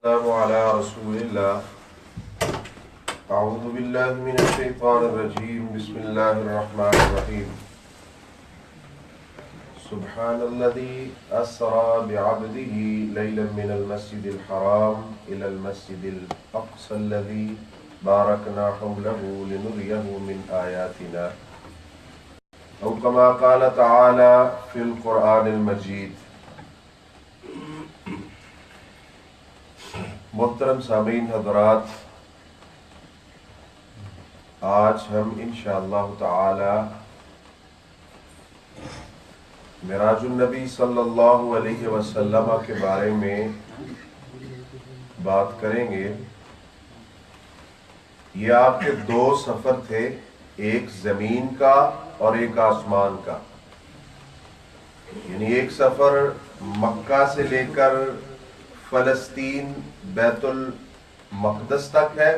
السلام على رسول الله. أعوذ بالله من الشيطان الرجيم. بسم الله الرحمن الرحيم. سبحان الذي أسرى بعبده ليلا من المسجد الحرام إلى المسجد الأقصى الذي باركنا حوله لنريه من آياتنا أو كما قال تعالى في القرآن المجيد. محترم سامعین حضرات، آج ہم انشاءاللہ تعالی معراج النبی صلی اللہ علیہ وسلم کے بارے میں بات کریں گے. یہ آپ کے دو سفر تھے، ایک زمین کا اور ایک آسمان کا. یعنی ایک سفر مکہ سے لے کر فلسطین بیت المقدس تک ہے،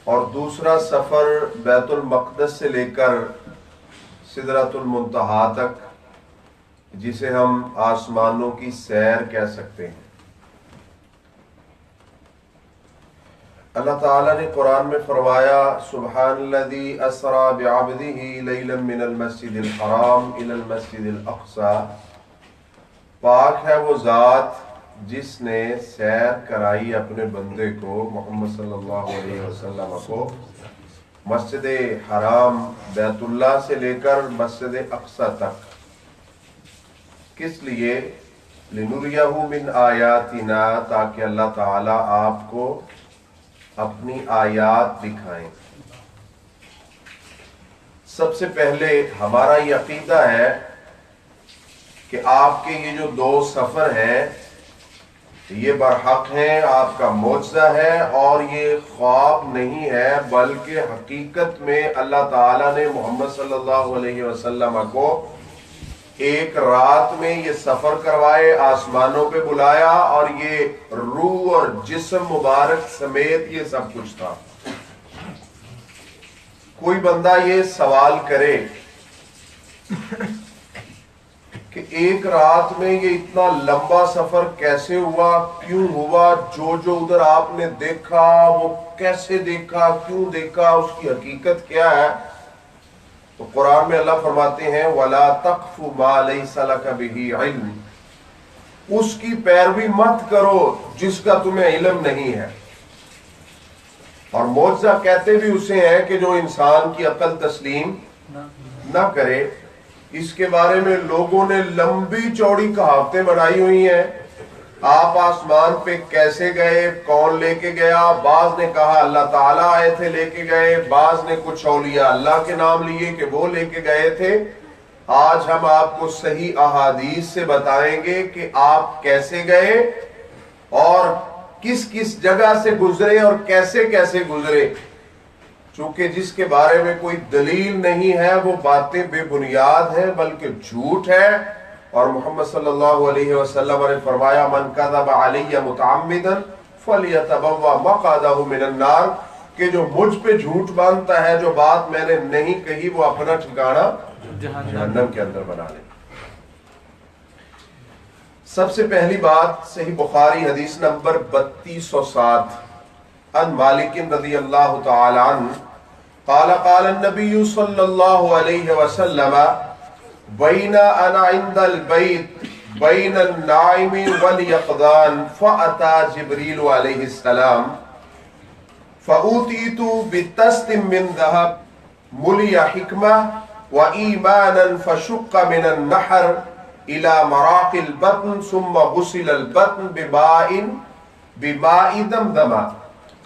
اور دوسرا سفر بیت المقدس سے لے کر سدرۃ المنتہا تک، جسے ہم آسمانوں کی سیر کہہ سکتے ہیں. اللہ تعالیٰ نے قرآن میں فرمایا سبحان الذی اسری بعبدہ لیلا من المسجد الحرام الی المسجد الاقصی. پاک ہے وہ ذات جس نے سیر کرائی اپنے بندے کو، محمد صلی اللہ علیہ وسلم کو، مسجد حرام بیت اللہ سے لے کر مسجد اقصی تک. کس لیے؟ لنریہ من آیاتنا، تاکہ اللہ تعالیٰ آپ کو اپنی آیات دکھائیں. سب سے پہلے ہمارا یہ عقیدہ ہے کہ آپ کے یہ جو دو سفر ہیں یہ برحق ہیں، آپ کا معجزہ ہے، اور یہ خواب نہیں ہے، بلکہ حقیقت میں اللہ تعالیٰ نے محمد صلی اللہ علیہ وسلم کو ایک رات میں یہ سفر کروائے، آسمانوں پہ بلایا، اور یہ روح اور جسم مبارک سمیت یہ سب کچھ تھا. کوئی بندہ یہ سوال کرے کہ ایک رات میں یہ اتنا لمبا سفر کیسے ہوا، کیوں ہوا، جو ادھر آپ نے دیکھا وہ کیسے دیکھا، کیوں دیکھا، اس کی حقیقت کیا ہے؟ تو قرآن میں اللہ فرماتے ہیں وَلَا تَقْفُ مَا لَيْسَ لَكَ بِهِ عِلْمٌ، اس کی پیروی مت کرو جس کا تمہیں علم نہیں ہے. اور معجزہ کہتے بھی اسے ہیں کہ جو انسان کی عقل تسلیم نہ کرے. اس کے بارے میں لوگوں نے لمبی چوڑی کہاوتیں بنائی ہوئی ہیں. آپ آسمان پہ کیسے گئے، کون لے کے گیا؟ بعض نے کہا اللہ تعالیٰ آئے تھے لے کے گئے، بعض نے کچھ اولیاء اللہ کے نام لیے کہ وہ لے کے گئے تھے. آج ہم آپ کو صحیح احادیث سے بتائیں گے کہ آپ کیسے گئے اور کس کس جگہ سے گزرے اور کیسے کیسے گزرے. چونکہ جس کے بارے میں کوئی دلیل نہیں ہے وہ باتیں بے بنیاد ہیں، بلکہ جھوٹ ہے. اور محمد صلی اللہ علیہ وسلم نے فرمایا من کذب علی متعمدا فلیتبوأ مقعدہ من النار، کہ جو مجھ پہ جھوٹ باندھتا ہے، جو بات میں نے نہیں کہی، وہ اپنا ٹھکانہ جہنم کے اندر بنا لے. سب سے پہلی بات صحیح بخاری حدیث نمبر 3207 عن مالک رضی اللہ تعالی عنہ قال قال النبی صلی اللہ علیہ وسلم بین انا عند البیت بین النائم والیقظان فأتا جبریل علیہ السلام فأوتیت بتست من ذهب ملی حکمہ وإیمانا فشق من النحر الى مراق البطن ثم غسل البطن بماء دمدم.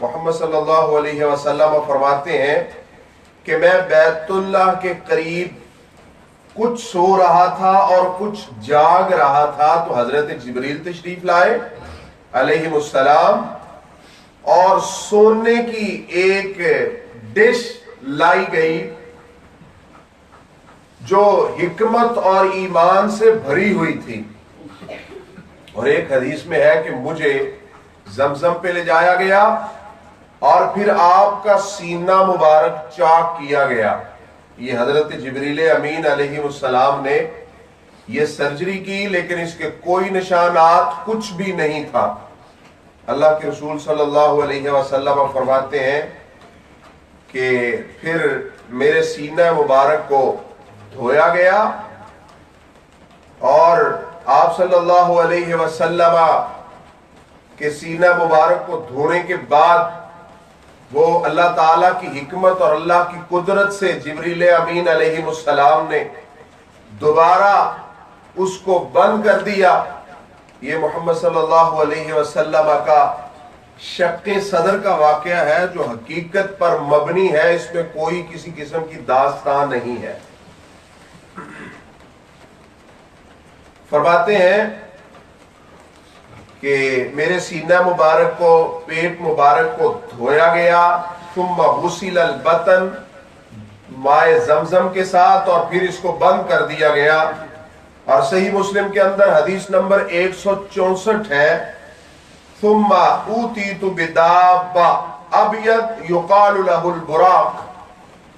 محمد صلی اللہ علیہ وسلم فرماتے ہیں کہ میں بیت اللہ کے قریب کچھ سو رہا تھا اور کچھ جاگ رہا تھا، تو حضرت جبریل تشریف لائے علیہ السلام، اور سونے کی ایک ڈش لائی گئی جو حکمت اور ایمان سے بھری ہوئی تھی. اور ایک حدیث میں ہے کہ مجھے زمزم پہ لے جایا گیا اور پھر آپ کا سینہ مبارک چاک کیا گیا. یہ حضرت جبریل امین علیہ السلام نے یہ سرجری کی، لیکن اس کے کوئی نشانات کچھ بھی نہیں تھا. اللہ کے رسول صلی اللہ علیہ وسلم فرماتے ہیں کہ پھر میرے سینہ مبارک کو دھویا گیا اور آپ صلی اللہ علیہ وسلم کے سینہ مبارک کو دھونے کے بعد وہ اللہ تعالیٰ کی حکمت اور اللہ کی قدرت سے جبریل امین علیہ السلام نے دوبارہ اس کو بند کر دیا. یہ محمد صلی اللہ علیہ وسلم کا شق صدر کا واقعہ ہے جو حقیقت پر مبنی ہے، اس میں کوئی کسی قسم کی داستان نہیں ہے. فرماتے ہیں کہ میرے سینہ مبارک کو، پیٹ مبارک کو دھویا گیا، ثم غسل البطن مائے زمزم کے ساتھ، اور پھر اس کو بند کر دیا گیا. اور صحیح مسلم کے اندر حدیث نمبر 164 ہے، ثم اوتیت بدابہ ابیض یقال لہ البراق،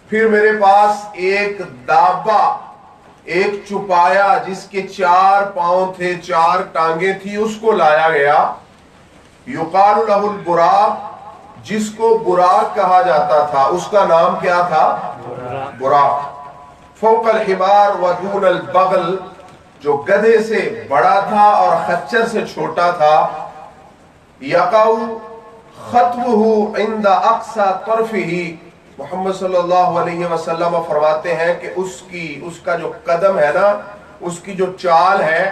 پھر میرے پاس ایک دابہ، ایک چپایا جس کے 4 پاؤں تھے، 4 ٹانگیں تھی، اس کو لایا گیا. یقال لہ البراق، جس کو براق کہا جاتا تھا، اس کا نام کیا تھا؟ براق. فوق الحمار ودون البغل، جو گدھے سے بڑا تھا اور خچر سے چھوٹا تھا. یقع خطوہ عند اقصى طرفہ، محمد صلی اللہ علیہ وسلم فرماتے ہیں کہ اس کا جو قدم ہے نا، اس کی جو چال ہے،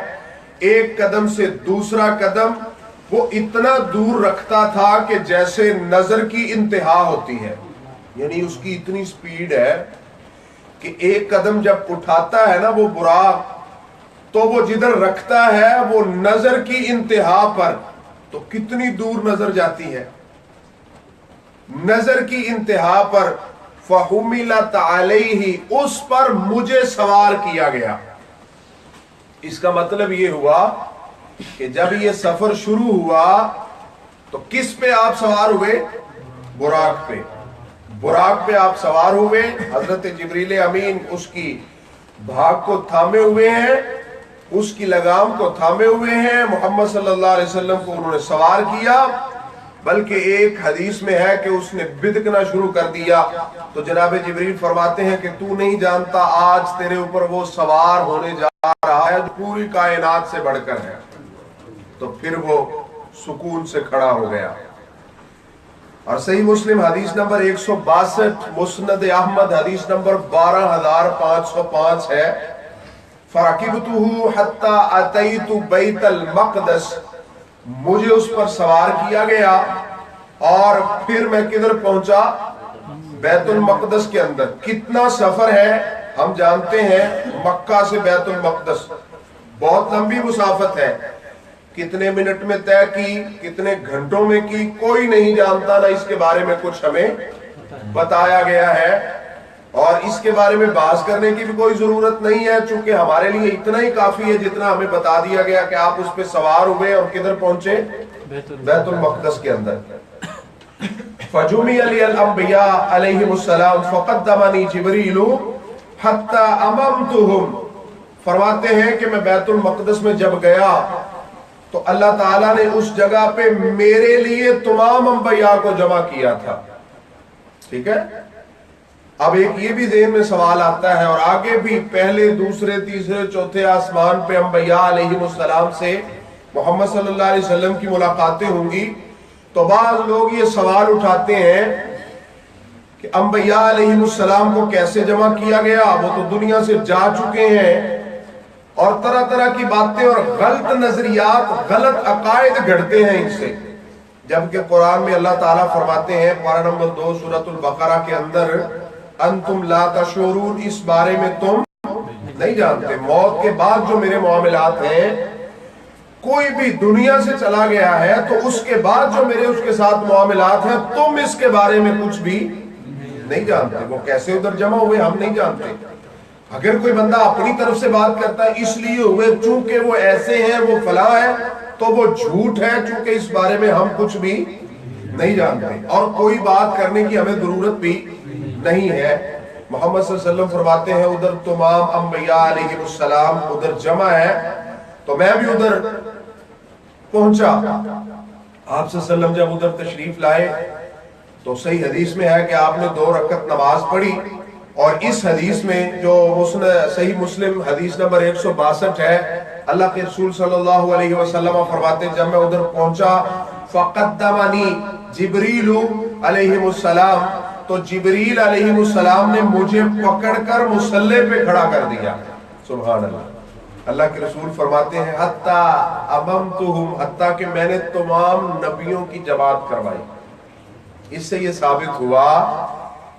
ایک قدم سے دوسرا قدم وہ اتنا دور رکھتا تھا کہ جیسے نظر کی انتہا ہوتی ہے. یعنی اس کی اتنی سپیڈ ہے کہ ایک قدم جب اٹھاتا ہے نا وہ براق، تو وہ جدھر رکھتا ہے وہ نظر کی انتہا پر، تو کتنی دور نظر جاتی ہے، نظر کی انتہا پر. فَحُمِلَتْ عَلَيْهِ، اس پر مجھے سوار کیا گیا. اس کا مطلب یہ ہوا کہ جب یہ سفر شروع ہوا تو کس پہ آپ سوار ہوئے؟ براق پہ. براق پہ آپ سوار ہوئے. حضرت جبریل امین اس کی بھاگ کو تھامے ہوئے ہیں، اس کی لگام کو تھامے ہوئے ہیں. محمد صلی اللہ علیہ وسلم کو انہوں نے سوار کیا، بلکہ ایک حدیث میں ہے کہ اس نے بدکنا شروع کر دیا. تو جناب جبریل فرماتے ہیں کہ تو نہیں جانتا آج تیرے اوپر وہ سوار ہونے جا رہا ہے جو پوری کائنات سے بڑھ کر ہے. تو پھر وہ سکون سے کھڑا ہو گیا. اور صحیح مسلم حدیث نمبر 162، مسند احمد حدیث نمبر 12505 ہے، فَرَكِبْتُهُ حَتَّى أَتَيْتُ بَيْتَ الْمَقْدَسِ، مجھے اس پر سوار کیا گیا اور پھر میں کدھر پہنچا؟ بیت المقدس کے اندر. کتنا سفر ہے ہم جانتے ہیں، مکہ سے بیت المقدس بہت لمبی مسافت ہے. کتنے منٹ میں طے کی، کتنے گھنٹوں میں کی، کوئی نہیں جانتا، نہ اس کے بارے میں کچھ ہمیں بتایا گیا ہے. اور اس کے بارے میں بحث کرنے کی بھی کوئی ضرورت نہیں ہے، چونکہ ہمارے لیے اتنا ہی کافی ہے جتنا ہمیں بتا دیا گیا کہ آپ اس پہ سوار ہوئے اور کدھر پہنچے؟ بیت المقدس کے اندر. فَجُمِعَ لِيَ الْأَنْبِيَاءُ عَلَيْهِمُ السَّلَامُ فَقَدَّمَنِي جِبْرِيلُ حَتَّى أَمَمْتُهُمْ. فرماتے ہیں کہ میں بیت المقدس میں جب گیا تو اللہ تعالیٰ نے اس جگہ پہ میرے لیے تمام انبیاء کو جمع کیا تھا. ٹھیک ہے. اب ایک یہ بھی ذہن میں سوال آتا ہے، اور آگے بھی پہلے، دوسرے، تیسرے، چوتھے آسمان پہ انبیاء علیہ السلام سے محمد صلی اللہ علیہ وسلم کی ملاقاتیں ہوں گی. تو بعض لوگ یہ سوال اٹھاتے ہیں کہ انبیاء علیہ السلام کو کیسے جمع کیا گیا؟ وہ تو دنیا سے جا چکے ہیں، اور طرح طرح کی باتیں اور غلط نظریات، غلط عقائد گھڑتے ہیں ان سے. جبکہ قرآن میں اللہ تعالیٰ فرماتے ہیں پارہ نمبر 2 سورۃ البقرہ کے اندر، انتم لا تشعرون، اس بارے میں تم نہیں جانتے. موت کے بعد جو میرے معاملات ہیں، کوئی بھی دنیا سے چلا گیا ہے تو اس کے بعد جو میرے اس کے ساتھ معاملات ہیں، تم اس کے بارے میں کچھ بھی نہیں جانتے. وہ کیسے ادھر جمع ہوئے ہم نہیں جانتے. اگر کوئی بندہ اپنی طرف سے بات کرتا ہے اس لیے ہوئے چونکہ وہ ایسے ہیں، وہ فلاں ہے، تو وہ جھوٹ ہے، چونکہ اس بارے میں ہم کچھ بھی نہیں جانتے اور کوئی بات کرنے کی ہمیں ضرورت بھی نہیں ہے. محمد صلی اللہ علیہ وسلم فرماتے ہیں ادھر تمام انبیاء علیہ السلام ادھر جمع ہے. تو میں بھی ادھر پہنچا آپ صلی اللہ علیہ وسلم جب ادھر تشریف لائے تو صحیح حدیث میں ہے کہ آپ نے 2 رکعت نماز پڑھی، اور اس حدیث میں جو صحیح مسلم حدیث نمبر 162 ہے، اللہ کے رسول صلی اللہ علیہ وسلم فرماتے ہیں جب میں ادھر پہنچا فقدمنی جبریل علیہ السلام، تو جبریل علیہ السلام نے مجھے پکڑ کر مصلی پہ کھڑا کر دیا۔ سبحان اللہ۔ اللہ کے رسول فرماتے ہیں حتی اممتہم، حتیٰ کہ میں نے تمام نبیوں کی جماعت کروائی۔ اس سے یہ ثابت ہوا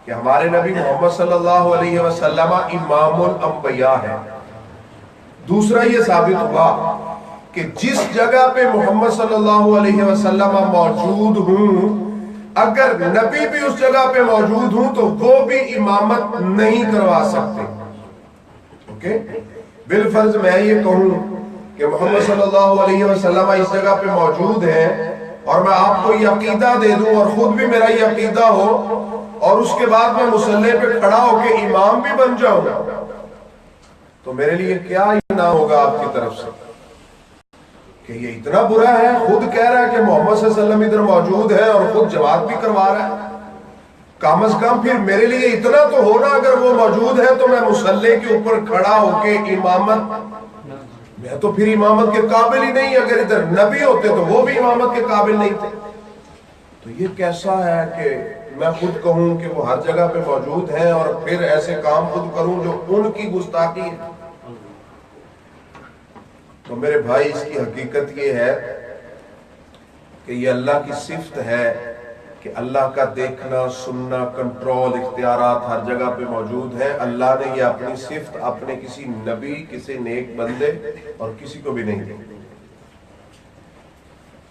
کہ ہمارے نبی محمد صلی اللہ علیہ وسلم امام الانبیاء ہے۔ دوسرا یہ ثابت ہوا کہ جس جگہ پہ محمد صلی اللہ علیہ وسلم موجود ہوں، اگر نبی بھی اس جگہ پہ موجود ہوں تو وہ بھی امامت نہیں کروا سکتے۔ اوکے، بالفرض میں یہ کہوں کہ محمد صلی اللہ علیہ وسلم اس جگہ پہ موجود ہیں اور میں آپ کو یہ عقیدہ دے دوں اور خود بھی میرا یہ عقیدہ ہو، اور اس کے بعد میں مصلی پہ کھڑا ہو کے امام بھی بن جاؤں، تو میرے لیے کیا انعام ہوگا آپ کی طرف سے کہ یہ اتنا برا ہے، خود کہہ رہا ہے کہ محمد صلی اللہ علیہ وسلم ادھر موجود ہے اور خود جماعت بھی کروا رہا ہے۔ کم از کم پھر میرے لیے اتنا تو ہونا، اگر وہ موجود ہے تو میں مصلی کے اوپر کھڑا ہو کے امامت، میں تو پھر امامت کے قابل ہی نہیں، اگر ادھر نبی ہوتے تو وہ بھی امامت کے قابل نہیں تھے۔ تو یہ کیسا ہے کہ میں خود کہوں کہ وہ ہر جگہ پہ موجود ہیں اور پھر ایسے کام خود کروں جو ان کی گستاخی ہے۔ تو میرے بھائی اس کی حقیقت یہ ہے کہ یہ اللہ کی صفت ہے کہ اللہ کا دیکھنا، سننا، کنٹرول، اختیارات ہر جگہ پہ موجود ہیں۔ اللہ نے یہ اپنی صفت اپنے کسی نبی، کسی نیک بندے اور کسی کو بھی نہیں دی۔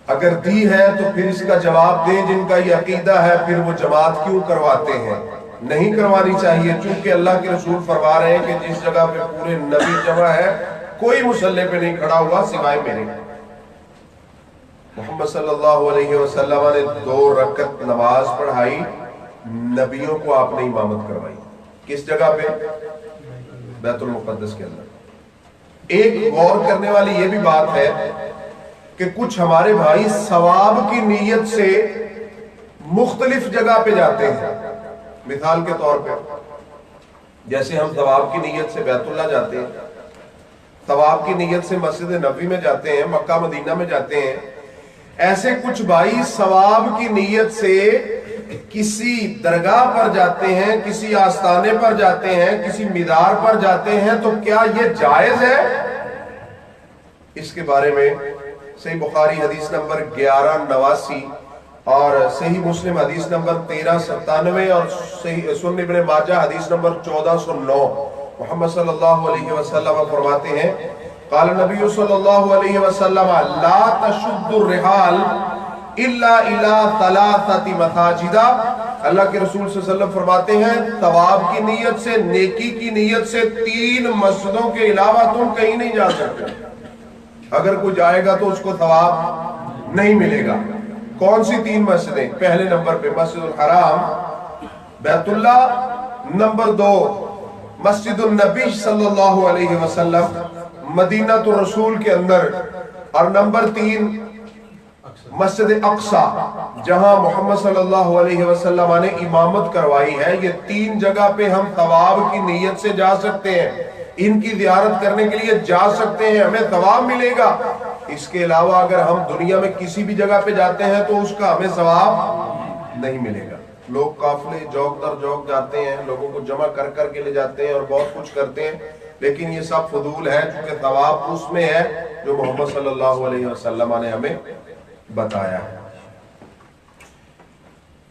اگر دی ہے تو پھر اس کا جواب دیں، جن کا یہ عقیدہ ہے پھر وہ جماعت کیوں کرواتے ہیں؟ نہیں کروانی چاہیے، چونکہ اللہ کے رسول فرما رہے ہیں کہ جس جگہ پہ پورے نبی جمع ہے کوئی مصلی پہ نہیں کھڑا ہوا سوائے میرے۔ محمد صلی اللہ علیہ وسلم نے 2 رکعت نماز پڑھائی، نبیوں کو آپ نے امامت کروائی۔ کس جگہ پہ؟ بیت المقدس کے اندر۔ ایک غور کرنے والی یہ بھی بات ہے کہ کچھ ہمارے بھائی ثواب کی نیت سے مختلف جگہ پہ جاتے ہیں۔ مثال کے طور پہ جیسے ہم ثواب کی نیت سے بیت اللہ جاتے ہیں، ثواب کی نیت سے مسجد نبوی میں جاتے ہیں، مکہ مدینہ میں جاتے ہیں، ایسے کچھ بھائی ثواب کی نیت سے کسی درگاہ پر جاتے ہیں، کسی آستانے پر جاتے ہیں، کسی مزار پر جاتے ہیں، تو کیا یہ جائز ہے؟ اس کے بارے میں صحیح بخاری حدیث نمبر 1189 اور صحیح مسلم حدیث نمبر 1397 اور صحیح سنن ابن ماجہ حدیث نمبر 1409 محمد صلی اللہ علیہ وسلم فرماتے ہیں قال نبی صلی اللہ علیہ وسلم لا تشد الرحال الا الى ثلاثه مساجد۔ اللہ کے رسول صلی اللہ علیہ وسلم فرماتے ہیں ثواب کی نیت سے، نیکی کی نیت سے 3 مسجدوں کے علاوہ تم کہیں نہیں جا سکتے۔ اگر کوئی جائے گا تو اس کو ثواب نہیں ملے گا۔ کون سی 3 مسجدیں؟ پہلے نمبر پہ مسجد الحرام، بیت اللہ، نمبر 2 مسجد النبی صلی اللہ علیہ وسلم مدینہ تو رسول کے اندر، اور نمبر 3 مسجد اقصی جہاں محمد صلی اللہ علیہ وسلم نے امامت کروائی ہے۔ یہ 3 جگہ پہ ہم ثواب کی نیت سے جا سکتے ہیں، ان کی زیارت کرنے کے لیے جا سکتے ہیں، ہمیں ثواب ملے گا۔ اس کے علاوہ اگر ہم دنیا میں کسی بھی جگہ پہ جاتے ہیں تو اس کا ہمیں ثواب نہیں ملے گا۔ لوگ قافلے جوک در جوک جاتے ہیں، لوگوں کو جمع کر کر کے لے جاتے ہیں اور بہت کچھ کرتے ہیں، لیکن یہ سب فضول ہے، چونکہ ثواب اس میں ہے جو محمد صلی اللہ علیہ وسلم نے ہمیں بتایا ہے۔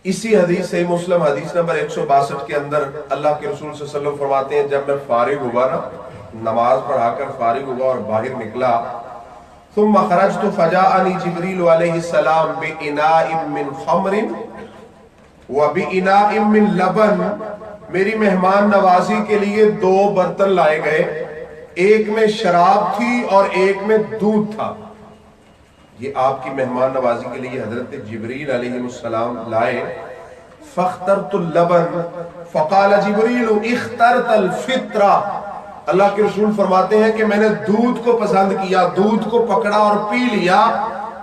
اسی حدیث سے مسلم حدیث نمبر 162 کے اندر اللہ کے رسول صلی اللہ علیہ وسلم فرماتے ہیں جب میں فارغ ہوا نا، نماز پڑھا کر فارغ ہوا اور باہر نکلا، ثم خرجت فجاءني جبریل علیہ السلام بإناء من خمر وبإناء من لبن، میری مہمان نوازی کے لیے 2 برتن لائے گئے، ایک میں شراب تھی اور ایک میں دودھ تھا۔ یہ آپ کی مہمان نوازی کے لیے حضرت جبریل علیہ السلام لائے۔ فاخترت اللبن فقال جبریل اخترت الفطرہ، اللہ کے رسول فرماتے ہیں کہ میں نے دودھ کو پسند کیا، دودھ کو پکڑا اور پی لیا،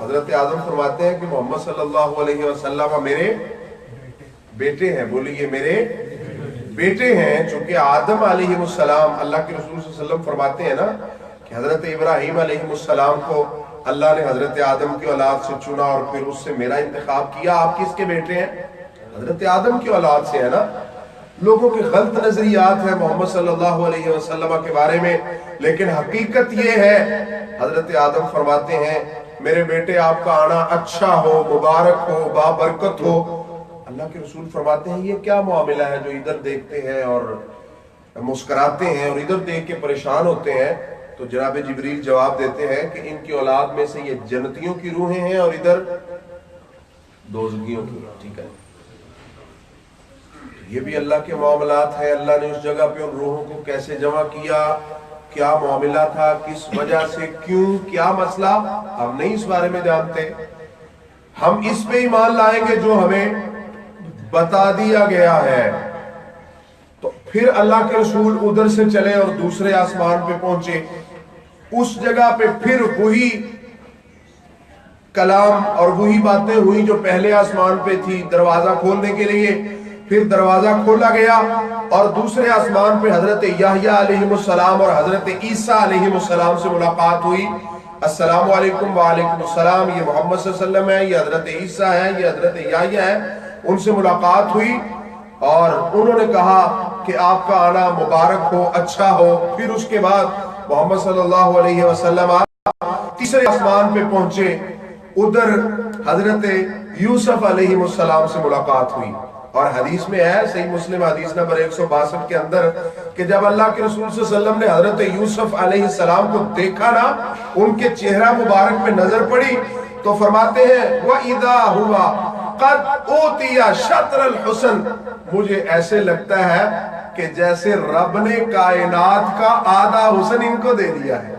حضرت آدم فرماتے ہیں کہ محمد صلی اللہ علیہ وسلم میرے بیٹے ہیں. بولیے میرے بیٹے ہیں. چونکہ آدم علیہ السلام, اللہ کے رسول صلی اللہ علیہ وسلم فرماتے ہیں نا کہ حضرت ابراہیم علیہ السلام کو اللہ نے حضرت آدم کی اولاد سے چنا اور پھر اس سے میرا انتخاب کیا. آپ کس کے بیٹے ہیں؟ حضرت آدم کی اولاد سے ہے نا. لوگوں کے غلط نظریات ہیں محمد صلی اللہ علیہ وسلم کے بارے میں, لیکن حقیقت یہ ہے حضرت آدم فرماتے ہیں میرے بیٹے آپ کا آنا اچھا ہو, مبارک ہو, بابرکت ہو. اللہ کے رسول فرماتے ہیں یہ کیا معاملہ ہے جو ادھر دیکھتے ہیں اور مسکراتے ہیں اور ادھر دیکھ کے پریشان ہوتے ہیں؟ تو جناب جبریل جواب دیتے ہیں کہ ان کی اولاد میں سے یہ جنتیوں کی روحیں ہیں اور ادھر دوزخیوں کی. ٹھیک ہے, یہ بھی اللہ کے معاملات ہیں. اللہ نے اس جگہ پہ ان روحوں کو کیسے جمع کیا, کیا معاملہ تھا, کس وجہ سے, کیوں, کیا مسئلہ, ہم نہیں اس بارے میں جانتے. ہم اس پہ ایمان لائیں گے جو ہمیں بتا دیا گیا ہے. تو پھر اللہ کے رسول ادھر سے چلے اور دوسرے آسمان پہ پہنچے. اس جگہ پہ پھر وہی کلام اور وہی باتیں ہوئی جو پہلے آسمان پہ تھی. دروازہ کھولنے کے لیے پھر دروازہ کھولا گیا اور دوسرے آسمان پہ حضرت یحییٰ علیہ السلام اور حضرت عیسیٰ علیہ السلام سے ملاقات ہوئی. السلام علیکم. وعلیکم السلام. یہ محمد صلی اللہ علیہ وسلم ہے, یہ حضرت عیسیٰ ہے, یہ حضرت یحییٰ ہے. ان سے ملاقات ہوئی اور انہوں نے کہا کہ آپ کا آنا مبارک ہو, اچھا ہو. پھر اس کے بعد محمد صلی اللہ علیہ وسلم تیسرے آسمان پہ پہنچے. ادھر حضرت یوسف علیہ السلام سے ملاقات ہوئی. اور حدیث میں ہے, صحیح مسلم حدیث نمبر 162 کے اندر, کہ جب اللہ کے رسول صلی اللہ علیہ وسلم نے حضرت یوسف علیہ السلام کو دیکھا نا, ان کے چہرہ مبارک پہ نظر پڑی تو فرماتے ہیں وَإِذَا هُوَ قَدْ أُوتِيَ شَطْرَ الْحُسْنِ, مجھے ایسے لگتا ہے کہ جیسے رب نے کائنات کا آدھا حسن ان کو دے دیا ہے.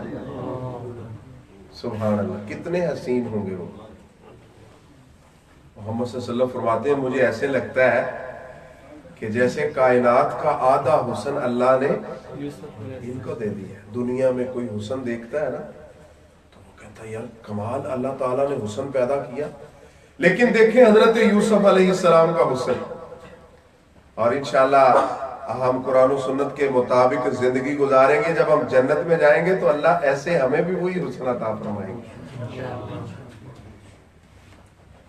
سبحان اللہ, کتنے حسین ہوں گے وہ. محمد صلی اللہ علیہ وسلم فرماتے ہیں مجھے ایسے لگتا ہے کہ جیسے کائنات کا آدھا حسن اللہ نے ان کو دے دیا. دنیا میں کوئی حسن دیکھتا ہے نا تو وہ کہتا ہے یار کمال, اللہ تعالیٰ نے حسن پیدا کیا. لیکن دیکھیں حضرت یوسف علیہ السلام کا حسن, اور انشاءاللہ ہم قرآن و سنت کے مطابق زندگی گزاریں گے. جب ہم جنت میں جائیں گے تو اللہ ایسے ہمیں بھی وہی حسن عطا فرمائیں گے.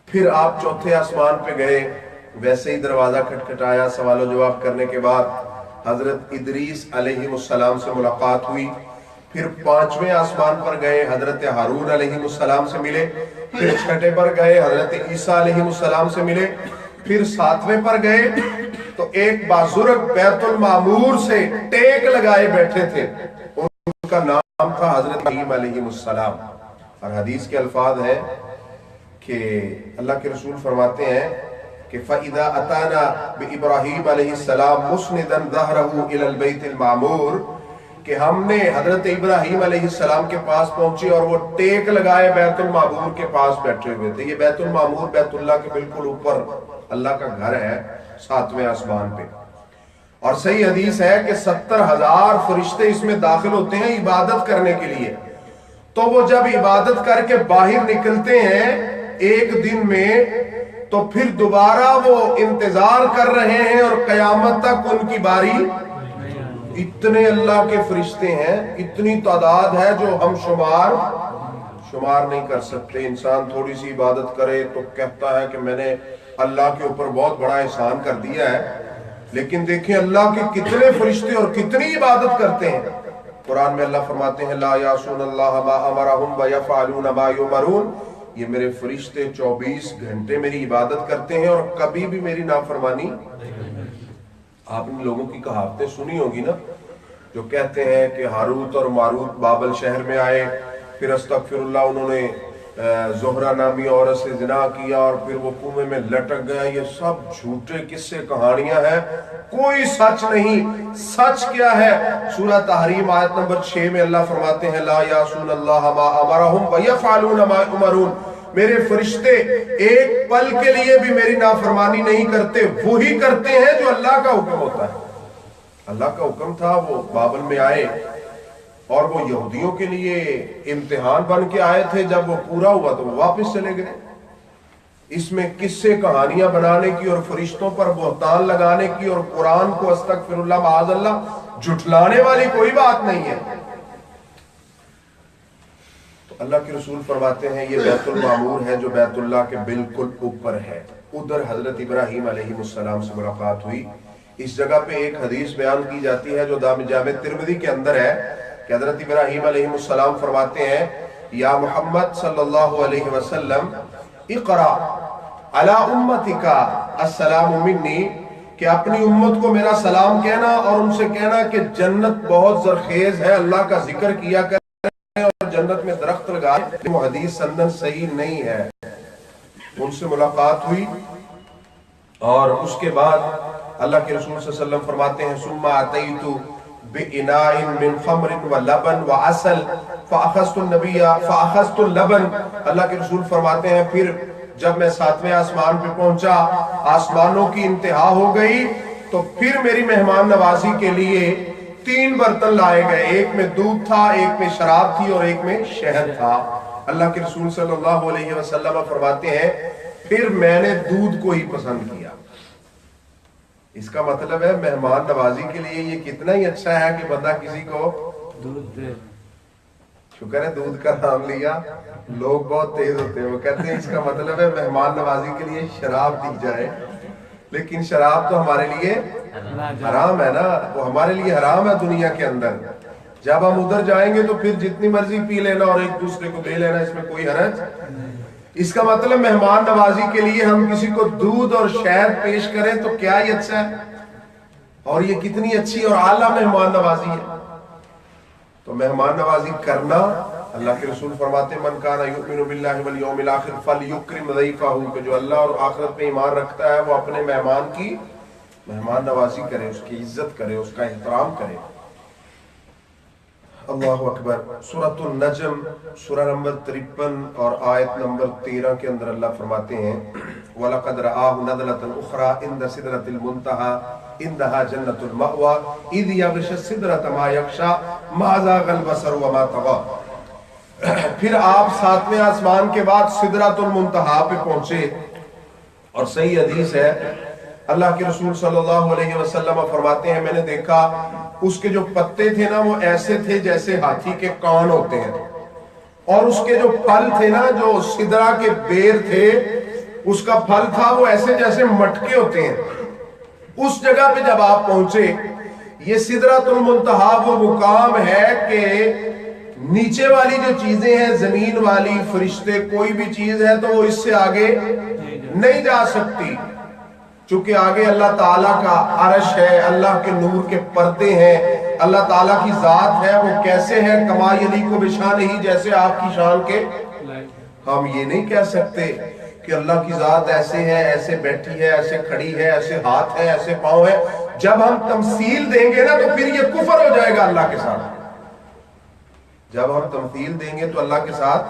پھر آپ چوتھے آسمان پہ گئے, ویسے ہی دروازہ کھٹکھٹایا. سوال و جواب کرنے کے بعد حضرت ادریس علیہ السلام سے ملاقات ہوئی. پھر پانچویں آسمان پر گئے, حضرت ہارون علیہ السلام سے ملے. پھر چھٹے پر گئے, حضرت عیسیٰ علیہ السلام سے ملے. پھر ساتویں پر گئے تو ایک بازرگ بیت المعمور سے ٹیک لگائے بیٹھے تھے, ان کا نام تھا حضرت ابراہیم علیہ السلام. اور حدیث کے الفاظ ہیں کہ اللہ کے رسول فرماتے ہیں کہ فَإِذَا أَتَانَا بِإِبْرَاهِيمَ علیہ السلام مُسْنِدًا ظَهْرَهُ إِلَى الْبَيْتِ الْمَعْمُورِ, کہ ہم نے حضرت ابراہیم علیہ السلام کے پاس پہنچے اور وہ ٹیک لگائے بیت المعمور کے پاس بیٹھے ہوئے تھے. یہ بیت المعمور بیت اللہ کے بالکل اوپر اللہ کا گھر ہے, ساتویں آسمان پہ. اور صحیح حدیث ہے کہ 70,000 فرشتے اس میں داخل ہوتے ہیں عبادت کرنے کے لیے. تو وہ جب عبادت کر کے باہر نکلتے ہیں ایک دن میں, تو پھر دوبارہ وہ انتظار کر رہے ہیں اور قیامت تک ان کی باری. اتنے اللہ کے فرشتے ہیں, اتنی تعداد ہے جو ہم شمار نہیں کر سکتے. انسان تھوڑی سی عبادت کرے تو کہتا ہے کہ میں نے اللہ کے اوپر بہت بڑا احسان کر دیا ہے, لیکن دیکھیں اللہ کے کتنے فرشتے اور کتنی عبادت کرتے ہیں. قرآن میں اللہ فرماتے ہیں لا یعصون اللہ ما امرہم ویفعلون ما یؤمرون, یہ میرے فرشتے 24 گھنٹے میری عبادت کرتے ہیں اور کبھی بھی میری نافرمانی. آپ نے لوگوں کی کہاوتیں سنی ہوگی نا, جو کہتے ہیں کہ ہاروت اور ماروت بابل شہر میں آئے, پھر استغفر اللہ انہوں نے زہرہ نامی عورت سے زنا کیا اور پھر وہ کنویں میں لٹک گیا. یہ سب جھوٹے قصے کہانیاں ہیں, کوئی سچ نہیں. سچ کیا ہے؟ سورہ تحریم آیت نمبر 6 میں اللہ فرماتے ہیں لا یعصون اللہ ما امرہم ویفعلون ما یؤمرون, میرے فرشتے ایک پل کے لیے بھی میری نافرمانی نہیں کرتے, وہی کرتے ہیں جو اللہ کا حکم ہوتا ہے. اللہ کا حکم تھا وہ بابل میں آئے اور وہ یہودیوں کے لیے امتحان بن کے آئے تھے، جب وہ پورا ہوا تو وہ واپس چلے گئے۔ اس میں قصے کہانیاں بنانے کی اور فرشتوں پر بہتان لگانے کی اور قرآن کو استغفر اللہ معاذ اللہ جھٹلانے والی کوئی بات نہیں ہے۔ تو اللہ کے رسول فرماتے ہیں یہ بیت المعمور ہے جو بیت اللہ کے بالکل اوپر ہے، ادھر حضرت ابراہیم علیہ السلام سے ملاقات ہوئی۔ اس جگہ پہ ایک حدیث بیان کی جاتی ہے جو جامع ترمذی کے اندر ہے کہ حضرت ابراہیم علیہ السلام فرماتے ہیں یا محمد صلی اللہ علیہ وسلم اقرا علی امتک السلام منی، کہ اپنی امت کو میرا سلام کہنا اور ان سے کہنا کہ جنت بہت زرخیز ہے، اللہ کا ذکر کیا کریں اور جنت میں درخت لگائے۔ وہ حدیث سند صحیح نہیں ہے۔ ان سے ملاقات ہوئی اور اس کے بعد اللہ کے رسول صلی اللہ علیہ وسلم فرماتے ہیں ثم اتیت باناء من خمر ولبن وعسل فاخذت النبی فاخذت اللبن، اللہ کے رسول فرماتے ہیں پھر جب میں 7ویں آسمان پہ پہنچا، آسمانوں کی انتہا ہو گئی، تو پھر میری مہمان نوازی کے لیے 3 برتن لائے گئے، ایک میں دودھ تھا، ایک میں شراب تھی اور ایک میں شہد تھا۔ اللہ کے رسول صلی اللہ علیہ وسلم فرماتے ہیں پھر میں نے دودھ کو ہی پسند کیا۔ اس کا مطلب ہے مہمان نوازی کے لیے یہ کتنا ہی اچھا ہے کہ بندہ کسی کو دودھ دے۔ شکر ہے دودھ کا نام لیا، لوگ بہت تیز ہوتے ہیں، وہ کہتے ہیں اس کا مطلب ہے مہمان نوازی کے لیے شراب دی جائے، لیکن شراب تو ہمارے لیے حرام ہے نا، وہ ہمارے لیے حرام ہے دنیا کے اندر۔ جب ہم ادھر جائیں گے تو پھر جتنی مرضی پی لینا اور ایک دوسرے کو دے لینا، اس میں کوئی حرج۔ اس کا مطلب مہمان نوازی کے لیے ہم کسی کو دودھ اور شہد پیش کریں تو کیا ہی اچھا ہے، اور یہ کتنی اچھی اور اعلیٰ مہمان نوازی ہے۔ تو مہمان نوازی کرنا، اللہ کے رسول فرماتے من کان یؤمن باللہ والیوم الاخر فلیکرم ضیفہ، کہ جو اللہ اور آخرت پہ ایمان رکھتا ہے وہ اپنے مہمان کی مہمان نوازی کرے، اس کی عزت کرے، اس کا احترام کرے۔ اللہ اکبر۔ سورۃ النجم سورہ نمبر 53 اور آیت نمبر 13 کے اندر اللہ فرماتے ہیں وَلَقَدْ رَآهُ نَزْلَةً أُخْرَىٰ عِندَ سِدْرَةِ الْمُنتَهَىٰ إِنَّهَا جَنَّةُ الْمَأْوَىٰ إِذْ يَغْشَى السِّدْرَةَ مَا يَغْشَىٰ مَا زَاغَ الْبَصَرُ وَمَا طَغَىٰ۔ پھر آپ 7ویں آسمان کے بعد سدرۃ المنتہا پہ پہنچے، اور صحیح حدیث ہے اللہ کے رسول صلی اللہ علیہ وسلم فرماتے ہیں میں نے دیکھا اس کے جو پتے تھے نا وہ ایسے تھے جیسے ہاتھی کے کان ہوتے ہیں، اور اس کے جو پھل تھے نا، جو سدرہ کے بیر تھے، اس کا پھل تھا وہ ایسے جیسے مٹکے ہوتے ہیں۔ اس جگہ پہ جب آپ پہنچے، یہ سدرۃ المنتہا وہ مقام ہے کہ نیچے والی جو چیزیں ہیں، زمین والی، فرشتے، کوئی بھی چیز ہے تو وہ اس سے آگے نہیں جا سکتی، چونکہ آگے اللہ تعالیٰ کا عرش ہے، اللہ کے نور کے پردے ہیں، اللہ تعالیٰ کی ذات ہے، وہ کیسے ہے کما یلیق بشانہ، جیسے آپ کی شان کے۔ ہم یہ نہیں کہہ سکتے کہ اللہ کی ذات ایسے ہے، ایسے بیٹھی ہے، ایسے کھڑی ہے، ایسے ہاتھ ہے، ایسے پاؤں ہے۔ جب ہم تمثیل دیں گے نا تو پھر یہ کفر ہو جائے گا اللہ کے ساتھ۔ جب ہم تمثیل دیں گے تو اللہ کے ساتھ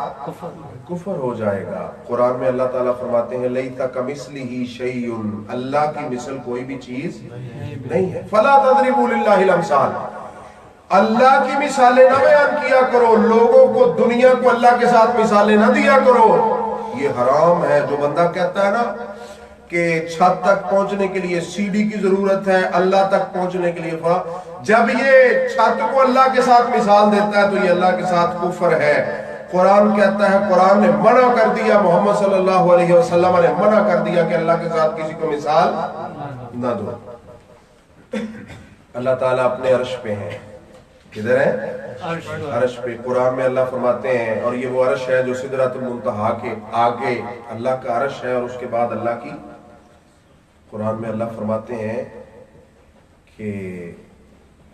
کفر ہو جائے گا۔ قرآن میں اللہ تعالیٰ فرماتے ہیں لیس کمثلہ شیء، اللہ کی مثل کوئی بھی چیز نہیں ہے۔ فلا تضربوا للہ الامثال، اللہ کی مثالیں نہ بیان کیا کرو، لوگوں کو، دنیا کو اللہ کے ساتھ مثالیں نہ دیا کرو، یہ حرام ہے۔ جو بندہ کہتا ہے نا کہ چھت تک پہنچنے کے لیے سیڑھی کی ضرورت ہے، اللہ تک پہنچنے کے لیے جب یہ چھت کو اللہ کے ساتھ مثال دیتا ہے تو یہ اللہ کے ساتھ کفر ہے۔ قرآن کہتا ہے، قرآن نے منع کر دیا، محمد صلی اللہ علیہ وسلم نے منع کر دیا کہ اللہ کے ساتھ کسی کو مثال نہ دو۔ اللہ تعالیٰ اپنے عرش پہ ہیں، کدھر ہے؟ عرش پہ۔ قرآن میں اللہ فرماتے ہیں، اور یہ وہ عرش ہے جو سدرۃ المنتہا کے آگے اللہ کا عرش ہے اور اس کے بعد اللہ کی۔ قرآن میں اللہ فرماتے ہیں کہ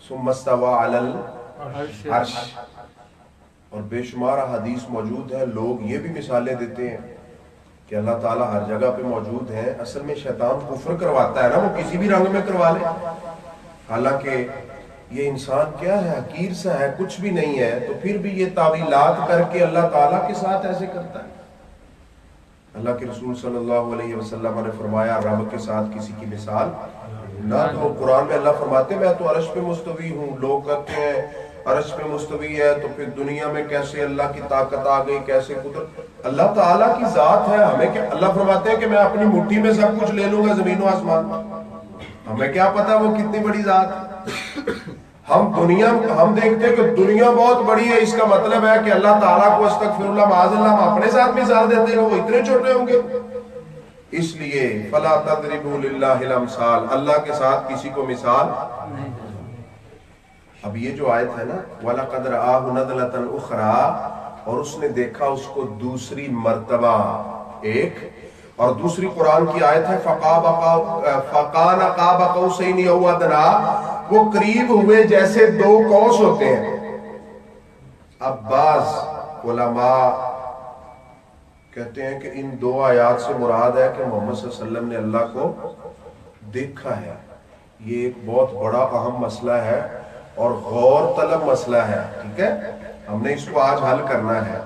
ثم استوى علی العرش، اور بے شمار حدیث موجود ہے۔ لوگ یہ بھی مثالیں دیتے ہیں کہ اللہ تعالیٰ ہر جگہ پہ موجود ہے، اصل میں شیطان کفر کرواتا ہے نا، وہ کسی بھی رنگ میں کروا لے، حالانکہ یہ انسان کیا ہے، حقیر سا ہے، کچھ بھی نہیں ہے، تو پھر بھی یہ تعویلات کر کے اللہ تعالیٰ کے ساتھ ایسے کرتا ہے۔ اللہ کے رسول صلی اللہ علیہ وسلم نے فرمایا رب کے ساتھ کسی کی مثال نہ دو۔ قرآن میں اللہ فرماتے ہیں میں تو عرش پہ مستوی ہوں۔ لوگ کہتے ہیں عرش پہ مستوی ہے تو پھر دنیا میں کیسے اللہ کی طاقت آ گئی, کیسے قدرت؟ اللہ تعالیٰ کی ذات ہے. ہمیں کیا, اللہ فرماتے ہیں کہ میں اپنی مٹھی میں سب کچھ لے لوں گا زمین و آسمان. ہمیں کیا پتا وہ کتنی بڑی ذات ہے. ہم دیکھتے ہیں کہ دنیا بہت بڑی ہے, اس کا مطلب ہے کہ اللہ تعالیٰ کو استغفر اللہ معاذ اللہ ہم اپنے ساتھ مثال دیتے ہیں, وہ اتنے چھوٹے ہوں گے. اس لیے فلا تضربوا للہ الامثال, اللہ کے ساتھ کسی کو مثال. اب یہ جو آیت ہے نا وَلَقَدْ رَآهُ نَزْلَةً أُخْرَىٰ, اور اس نے دیکھا اس کو دوسری مرتبہ ایک, اور دوسری قرآن کی آیت ہے فَقَانَ قَابَ قَوْسَيْنِ أَوْ أَدْنَىٰ, وہ قریب ہوئے جیسے دو قوس ہوتے ہیں. اب بعض علماء کہتے ہیں کہ ان دو آیات سے مراد ہے کہ محمد صلی اللہ علیہ وسلم نے اللہ کو دیکھا ہے. یہ ایک بہت بڑا اہم مسئلہ ہے اور غور طلب مسئلہ ہے, ٹھیک ہے, ہم نے اس کو آج حل کرنا ہے.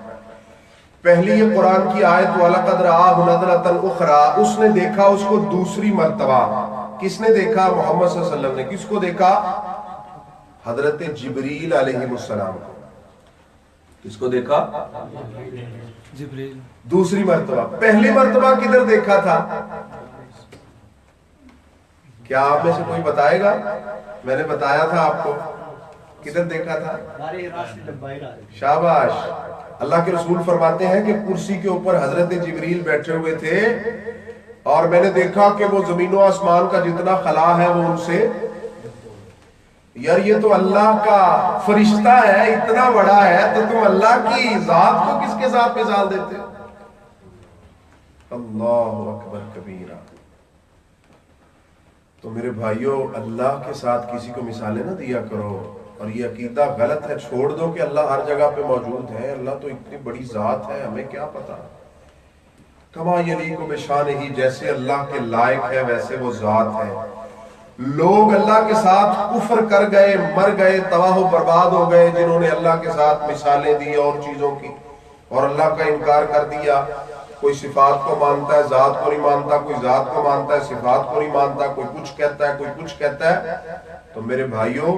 پہلی یہ قرآن کی آیت وَلَقَدْ رَآهُ نَزْلَةً أُخْرَىٰ, اس نے دیکھا اس کو دوسری مرتبہ. کس نے دیکھا؟ محمد صلی اللہ علیہ وسلم نے. کس کو دیکھا؟ حضرت جبریل علیہ السلام کو. کس کو دیکھا؟ جبریل. دوسری مرتبہ. پہلی مرتبہ کدھر دیکھا تھا؟ کیا آپ میں سے کوئی بتائے گا؟ میں نے بتایا تھا آپ کو. کدھر دیکھا تھا؟ شاباش. اللہ کے رسول فرماتے ہیں کہ کرسی کے اوپر حضرت جبریل بیٹھے ہوئے تھے اور میں نے دیکھا کہ وہ زمین و آسمان کا جتنا خلا ہے وہ ان سے, یار یہ تو اللہ کا فرشتہ ہے, اتنا بڑا ہے, تو تم اللہ کی ذات کو کس کے ساتھ مثال دیتے؟ اللہ اکبر کبیرہ. تو میرے بھائیوں, اللہ کے ساتھ کسی کو مثالیں نہ دیا کرو, اور یہ عقیدہ غلط ہے. چھوڑ دو کہ اللہ ہر جگہ پہ موجود ہے, اللہ تو اتنی بڑی ذات ہے, ہمیں کیا پتا. کما یلیق بشانہ, جیسے اللہ کے لائق ہے ویسے وہ ذات ہے. لوگ اللہ کے ساتھ کفر کر گئے, مر گئے, تباہ و برباد ہو گئے, جنہوں نے اللہ کے ساتھ مثالیں دی اور چیزوں کی, اور اللہ کا انکار کر دیا. کوئی صفات کو مانتا ہے, ذات کو نہیں مانتا, کوئی ذات کو مانتا ہے, صفات کو نہیں مانتا, کوئی کچھ کہتا ہے, کوئی کچھ کہتا ہے. تو میرے بھائیوں,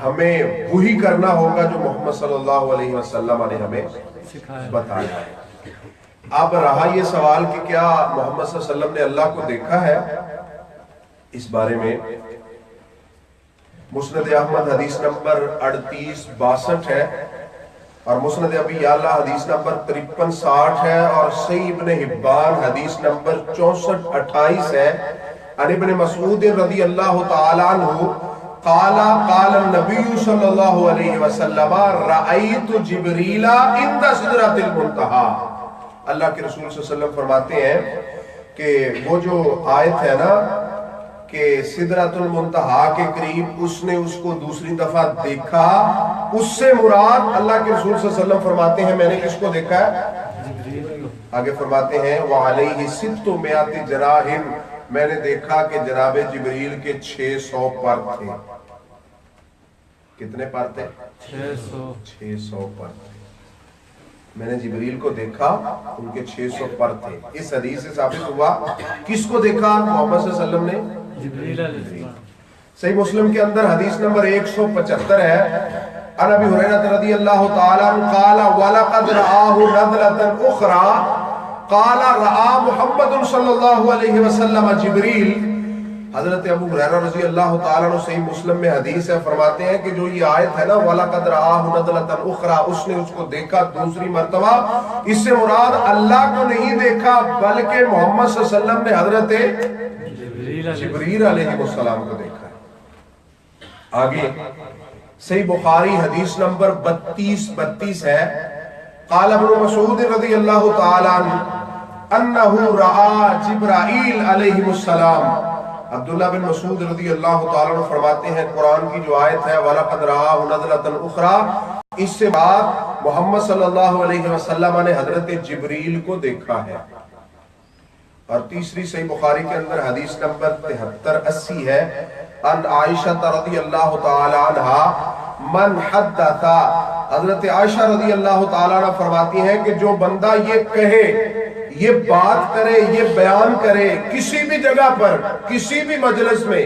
ہمیں وہی کرنا ہوگا جو محمد صلی اللہ علیہ وسلم نے ہمیں بتایا ہے. اب رہا یہ سوال کہ کیا محمد صلی اللہ علیہ وسلم نے اللہ کو دیکھا ہے, اس بارے میں مسند احمد حدیث نمبر 3862 ہے, اور مسند ابی یعلا حدیث نمبر 5360 ہے, اور صحیح ابن حبان حدیث نمبر 6428 ہے. عن ابن مسعود رضی اللہ تعالی عنہ قال قال النبی صلی اللہ علیہ وسلم رأیت جبریل عند سدرۃ المنتہی. اللہ کے رسول صلی اللہ علیہ وسلم فرماتے ہیں کہ وہ جو آیت ہے نا کہ سدرۃ المنتہی کے قریب اس نے اس کو دوسری دفعہ دیکھا, اس سے مراد اللہ کے رسول صلی اللہ علیہ وسلم فرماتے ہیں میں نے کس کو دیکھا ہے؟ آگے فرماتے ہیں وعلیہ 600 جراح, میں نے دیکھا کہ جناب جبریل کے 600 پر تھے. کتنے پر تھے؟ 600 پر تھے. میں نے جبریل کو دیکھا, ان کے 600 پر تھے. اس حدیث سے ثابت ہوا کس کو دیکھا؟ محمد صلی اللہ علیہ وسلم نے جبریل. صحیح مسلم کے اندر حدیث نمبر 175 ہے. عن ابی ہریرہ رضی اللہ تعالی عنہ قال وَلَقَدْ رَآهُ نَزْلَةً أُخْرَىٰ قال رأى محمد صلی اللہ علیہ وسلم جبریل. حضرت ابو ہریرہ رضی اللہ تعالیٰ عنہ صحیح مسلم میں حدیث ہے, فرماتے ہیں کہ جو یہ آیت ہے نا وَلَقَدْ رَآهُ نَزْلَةً أُخْرَىٰ, اس نے اس کو دیکھا دوسری مرتبہ, اس سے مراد اللہ کو نہیں دیکھا بلکہ محمد صلی اللہ علیہ وسلم نے حضرت جبریل علیہ السلام کو دیکھا. آگے صحیح بخاری حدیث نمبر 3232 ہے. قال ابن مسعود رضی اللہ تعالیٰ عنہ انہو رعا جبرائیل علیہ السلام. عبداللہ بن مسعود رضی اللہ تعالیٰ عنہ فرماتے ہیں قرآن کی جو آیت ہے وَلَقَدْ رَآهُ نَزْلَةً أُخْرَىٰ, اس سے بعد محمد صلی اللہ علیہ وسلم نے حضرت جبریل کو دیکھا ہے. اور تیسری صحیح بخاری کے اندر حدیث نمبر 7380 ہے. ان عائشہ رضی اللہ تعالی عنہا من حدثا, حضرت عائشہ رضی اللہ تعالی عنہ فرماتی ہیں کہ جو بندہ یہ کہے, یہ بات کرے, یہ بیان کرے کسی بھی جگہ پر, کسی بھی مجلس میں,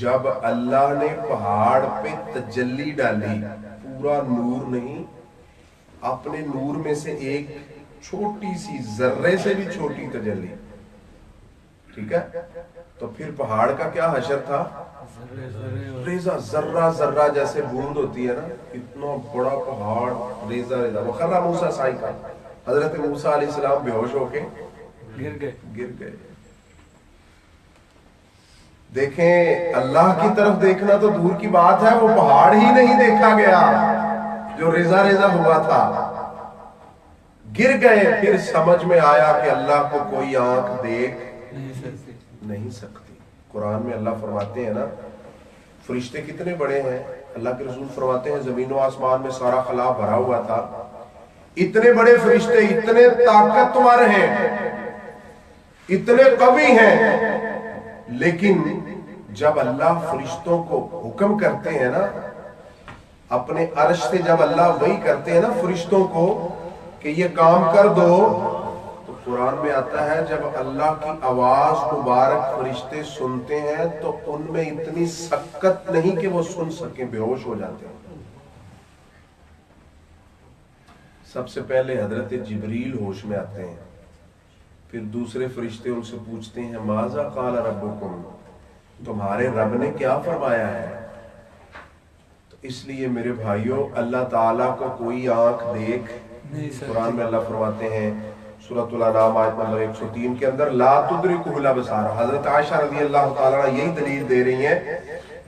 جب اللہ نے پہاڑ پہ تجلی ڈالی، پورا نور نہیں، اپنے نور میں سے ایک چھوٹی سی ذرے سے بھی چھوٹی تجلی، ٹھیک ہے، تو پھر پہاڑ کا کیا حشر تھا؟ ریزہ، ذرہ ذرہ جیسے بوند ہوتی ہے نا، اتنا بڑا پہاڑ، ریزہ ریزہ۔ وَخَرَّ مُوسَىٰ صَعِقًا، حضرت موسیٰ علیہ السلام بے ہوش ہو کے گر گئے۔ دیکھیں اللہ کی طرف دیکھنا تو دور کی بات ہے، وہ پہاڑ ہی نہیں دیکھا گیا جو ریزہ ریزہ ہوا تھا، گر گئے۔ پھر سمجھ میں آیا کہ اللہ کو کوئی آنکھ دیکھ نہیں سکتی۔ قرآن میں اللہ فرماتے ہیں نا، فرشتے کتنے بڑے ہیں، اللہ کے رسول فرماتے ہیں زمین و آسمان میں سارا خلا بھرا ہوا تھا، اتنے بڑے فرشتے، اتنے طاقتور ہیں، اتنے قوی ہیں، لیکن جب اللہ فرشتوں کو حکم کرتے ہیں نا، اپنے عرش سے جب اللہ وحی کرتے ہیں نا فرشتوں کو کہ یہ کام کر دو، تو قرآن میں آتا ہے جب اللہ کی آواز مبارک فرشتے سنتے ہیں تو ان میں اتنی سکت نہیں کہ وہ سن سکیں، بے ہوش ہو جاتے ہیں۔ سب سے پہلے حضرت جبریل ہوش میں آتے ہیں، پھر دوسرے فرشتے ان سے پوچھتے ہیں ماذا قال ربکم، تمہارے رب نے کیا فرمایا ہے؟ تو اس لیے میرے بھائیوں، اللہ تعالیٰ کو کوئی آنکھ دیکھ، قرآن میں اللہ فرماتے ہیں سورۃ الانعام آیت نمبر 103 کے اندر لا تدرکہ الابصار، حضرت عائشہ رضی اللہ تعالیٰ یہی دلیل دے رہی ہیں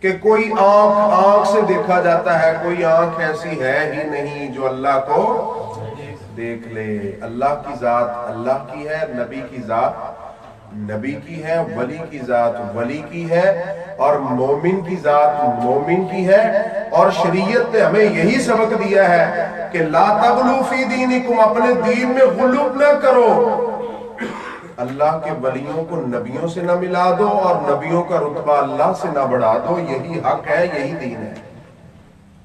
کہ کوئی آنکھ سے دیکھا جاتا ہے، کوئی آنکھ ایسی ہے ہی نہیں جو اللہ کو دیکھ لے۔ اللہ کی ذات اللہ کی ہے، نبی کی ذات نبی کی ہے، ولی کی ذات ولی کی ہے، اور مومن کی ذات مومن کی ہے۔ اور شریعت نے ہمیں یہی سبق دیا ہے کہ لا تغلو فی دینکم، اپنے دین میں غلو نہ کرو، اللہ کے ولیوں کو نبیوں سے نہ ملا دو اور نبیوں کا رتبہ اللہ سے نہ بڑھا دو، یہی حق ہے، یہی دین ہے۔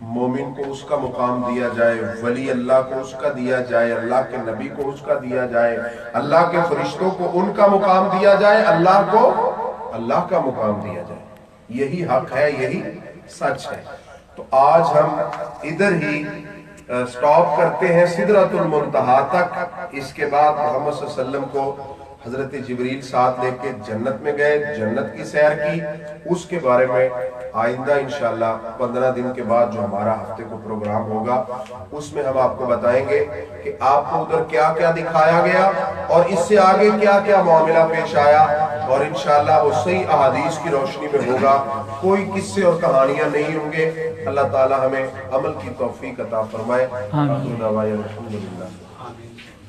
مومن کو اس کا مقام دیا جائے، ولی اللہ کو اس کا دیا جائے، اللہ کے نبی کو اس کا دیا جائے، اللہ کے فرشتوں کو ان کا مقام دیا جائے، اللہ کو اللہ کا مقام دیا جائے، یہی حق ہے، یہی سچ ہے۔ تو آج ہم ادھر ہی سٹاپ کرتے ہیں سدرۃ المنتہا تک۔ اس کے بعد محمد صلی اللہ علیہ وسلم کو حضرت جبریل ساتھ لے کے جنت میں گئے، جنت کی سیر کی، اس کے بارے میں آئندہ انشاءاللہ 15 دن کے بعد جو ہمارا ہفتے کو پروگرام ہوگا اس میں ہم آپ کو بتائیں گے کہ آپ کو ادھر کیا کیا دکھایا گیا اور اس سے آگے کیا کیا معاملہ پیش آیا، اور انشاءاللہ وہ صحیح احادیث کی روشنی میں ہوگا، کوئی قصے اور کہانیاں نہیں ہوں گے۔ اللہ تعالی ہمیں عمل کی توفیق عطا فرمائے۔ آمین۔ الحمدللہ۔